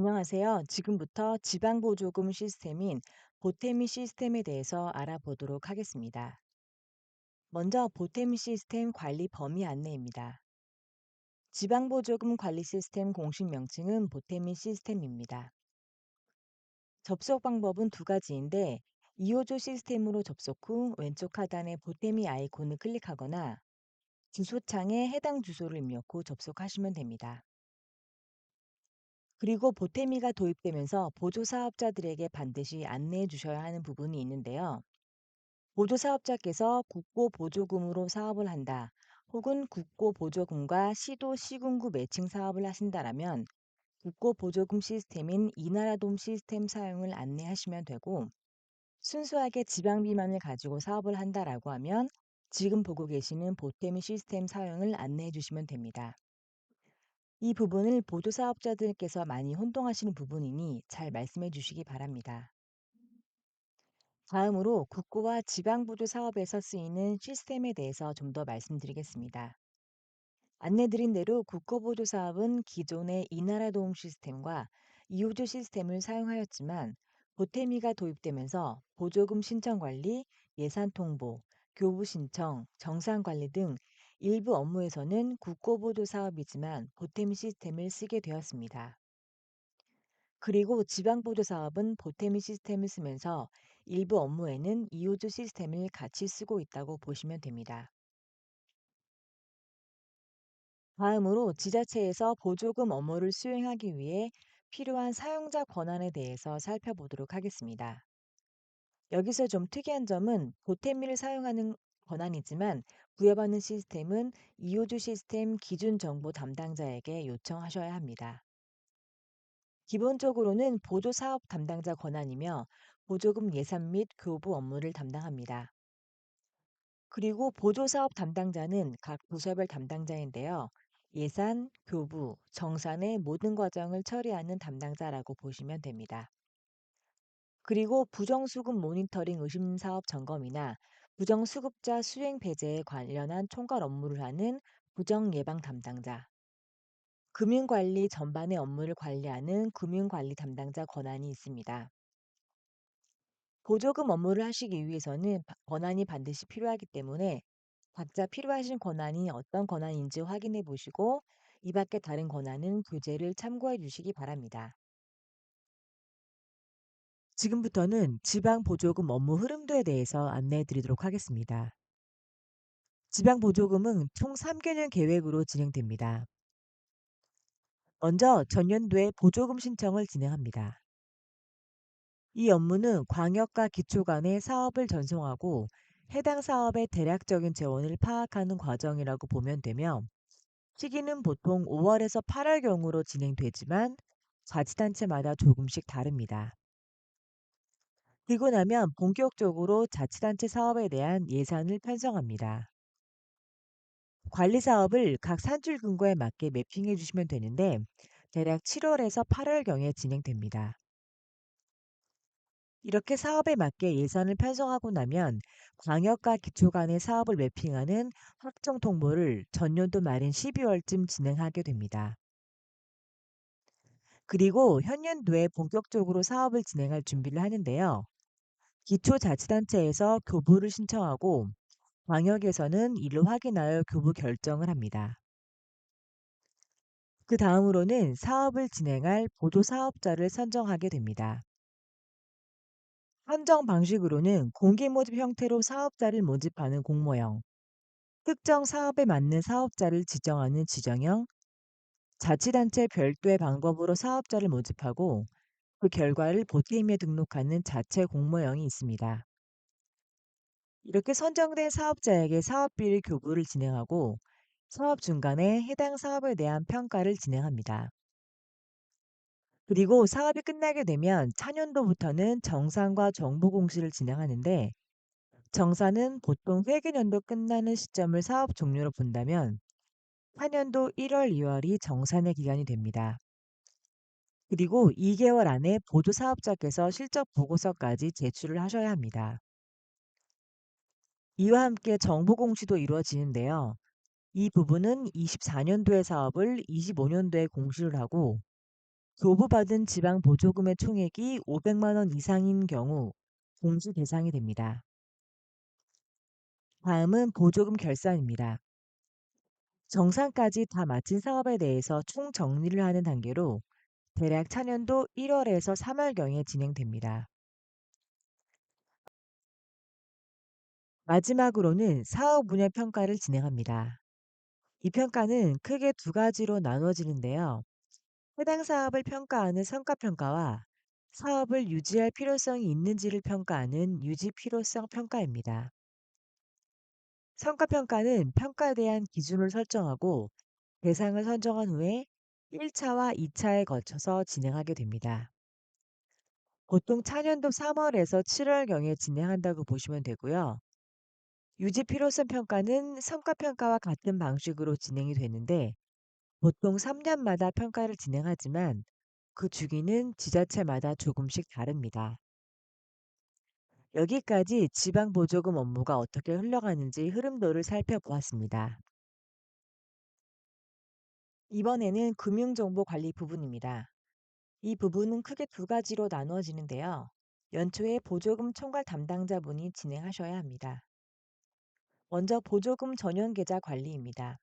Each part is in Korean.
안녕하세요. 지금부터 지방보조금 시스템인 보태미 시스템에 대해서 알아보도록 하겠습니다. 먼저 보태미 시스템 관리 범위 안내입니다. 지방보조금 관리 시스템 공식 명칭은 보태미 시스템입니다. 접속 방법은 두 가지인데 2호조 시스템으로 접속 후 왼쪽 하단의 보태미 아이콘을 클릭하거나 주소창에 해당 주소를 입력 후 접속하시면 됩니다. 그리고 보태미가 도입되면서 보조사업자들에게 반드시 안내해 주셔야 하는 부분이 있는데요. 보조사업자께서 국고보조금으로 사업을 한다, 혹은 국고보조금과 시도 시군구 매칭 사업을 하신다라면 국고보조금 시스템인 이나라돔 시스템 사용을 안내하시면 되고, 순수하게 지방비만을 가지고 사업을 한다라고 하면 지금 보고 계시는 보태미 시스템 사용을 안내해 주시면 됩니다. 이 부분을 보조사업자들께서 많이 혼동하시는 부분이니 잘 말씀해 주시기 바랍니다. 다음으로 국고와 지방보조 사업에서 쓰이는 시스템에 대해서 좀 더 말씀드리겠습니다. 안내드린 대로 국고보조 사업은 기존의 이나라 도움 시스템과 이호조 시스템을 사용하였지만 보태미가 도입되면서 보조금 신청 관리, 예산 통보, 교부 신청, 정산 관리 등 일부 업무에서는 국고보조 사업이지만 보태미 시스템을 쓰게 되었습니다. 그리고 지방보조 사업은 보태미 시스템을 쓰면서 일부 업무에는 이호조 시스템을 같이 쓰고 있다고 보시면 됩니다. 다음으로 지자체에서 보조금 업무를 수행하기 위해 필요한 사용자 권한에 대해서 살펴보도록 하겠습니다. 여기서 좀 특이한 점은 보태미를 사용하는 권한이지만 부여받는 시스템은 이호조 시스템 기준 정보 담당자에게 요청하셔야 합니다. 기본적으로는 보조 사업 담당자 권한이며 보조금 예산 및 교부 업무를 담당합니다. 그리고 보조 사업 담당자는 각 부서별 담당자인데요. 예산, 교부, 정산의 모든 과정을 처리하는 담당자라고 보시면 됩니다. 그리고 부정수급 모니터링 의심 사업 점검이나 부정수급자 수행 배제에 관련한 총괄 업무를 하는 부정 예방 담당자, 금융관리 전반의 업무를 관리하는 금융관리 담당자 권한이 있습니다. 보조금 업무를 하시기 위해서는 권한이 반드시 필요하기 때문에 각자 필요하신 권한이 어떤 권한인지 확인해 보시고 이 밖에 다른 권한은 교재를 참고해 주시기 바랍니다. 지금부터는 지방 보조금 업무 흐름도에 대해서 안내해 드리도록 하겠습니다. 지방 보조금은 총 3개년 계획으로 진행됩니다. 먼저 전년도에 보조금 신청을 진행합니다. 이 업무는 광역과 기초 간의 사업을 전송하고 해당 사업의 대략적인 재원을 파악하는 과정이라고 보면 되며, 시기는 보통 5월에서 8월경으로 진행되지만 자치단체마다 조금씩 다릅니다. 그리고 나면 본격적으로 자치단체 사업에 대한 예산을 편성합니다. 관리 사업을 각 산출 근거에 맞게 매핑해 주시면 되는데 대략 7월에서 8월경에 진행됩니다. 이렇게 사업에 맞게 예산을 편성하고 나면 광역과 기초 간의 사업을 매핑하는 확정 통보를 전년도 말인 12월쯤 진행하게 됩니다. 그리고 현년도에 본격적으로 사업을 진행할 준비를 하는데요. 기초자치단체에서 교부를 신청하고 광역에서는 이를 확인하여 교부 결정을 합니다. 그 다음으로는 사업을 진행할 보조사업자를 선정하게 됩니다. 선정 방식으로는 공개 모집 형태로 사업자를 모집하는 공모형, 특정 사업에 맞는 사업자를 지정하는 지정형, 자치단체 별도의 방법으로 사업자를 모집하고 그 결과를 보태임에 등록하는 자체 공모형이 있습니다. 이렇게 선정된 사업자에게 사업비를 교부를 진행하고 사업 중간에 해당 사업에 대한 평가를 진행합니다. 그리고 사업이 끝나게 되면 차년도부터는 정산과 정보 공시를 진행하는데, 정산은 보통 회계년도 끝나는 시점을 사업 종료로 본다면 4년도 1월, 2월이 정산의 기간이 됩니다. 그리고 2개월 안에 보조 사업자께서 실적 보고서까지 제출을 하셔야 합니다. 이와 함께 정보 공시도 이루어지는데요. 이 부분은 24년도의 사업을 25년도에 공시를 하고 교부받은 지방 보조금의 총액이 500만 원 이상인 경우 공지 대상이 됩니다. 다음은 보조금 결산입니다. 정산까지 다 마친 사업에 대해서 총정리를 하는 단계로 대략 차년도 1월에서 3월경에 진행됩니다. 마지막으로는 사업 운영 평가를 진행합니다. 이 평가는 크게 두 가지로 나눠지는데요. 해당 사업을 평가하는 성과평가와 사업을 유지할 필요성이 있는지를 평가하는 유지 필요성 평가입니다. 성과평가는 평가에 대한 기준을 설정하고 대상을 선정한 후에 1차와 2차에 거쳐서 진행하게 됩니다. 보통 차년도 3월에서 7월경에 진행한다고 보시면 되고요. 유지 필요성 평가는 성과평가와 같은 방식으로 진행이 되는데 보통 3년마다 평가를 진행하지만 그 주기는 지자체마다 조금씩 다릅니다. 여기까지 지방 보조금 업무가 어떻게 흘러가는지 흐름도를 살펴보았습니다. 이번에는 금융정보관리 부분입니다. 이 부분은 크게 두 가지로 나누어지는데요. 연초에 보조금 총괄 담당자분이 진행하셔야 합니다. 먼저 보조금 전용 계좌 관리입니다.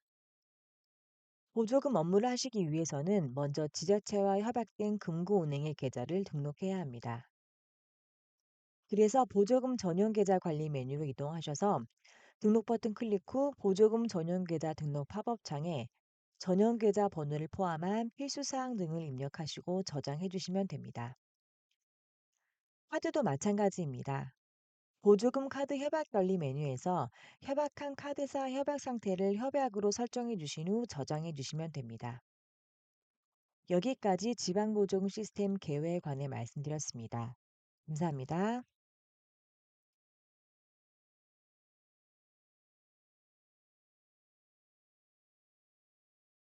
보조금 업무를 하시기 위해서는 먼저 지자체와 협약된 금고은행의 계좌를 등록해야 합니다. 그래서 보조금 전용 계좌 관리 메뉴로 이동하셔서 등록 버튼 클릭 후 보조금 전용 계좌 등록 팝업창에 전용 계좌 번호를 포함한 필수 사항 등을 입력하시고 저장해 주시면 됩니다. 카드도 마찬가지입니다. 보조금 카드 협약 관리 메뉴에서 협약한 카드사 협약 상태를 협약으로 설정해 주신 후 저장해 주시면 됩니다. 여기까지 지방보조금 시스템 개회에 관해 말씀드렸습니다. 감사합니다.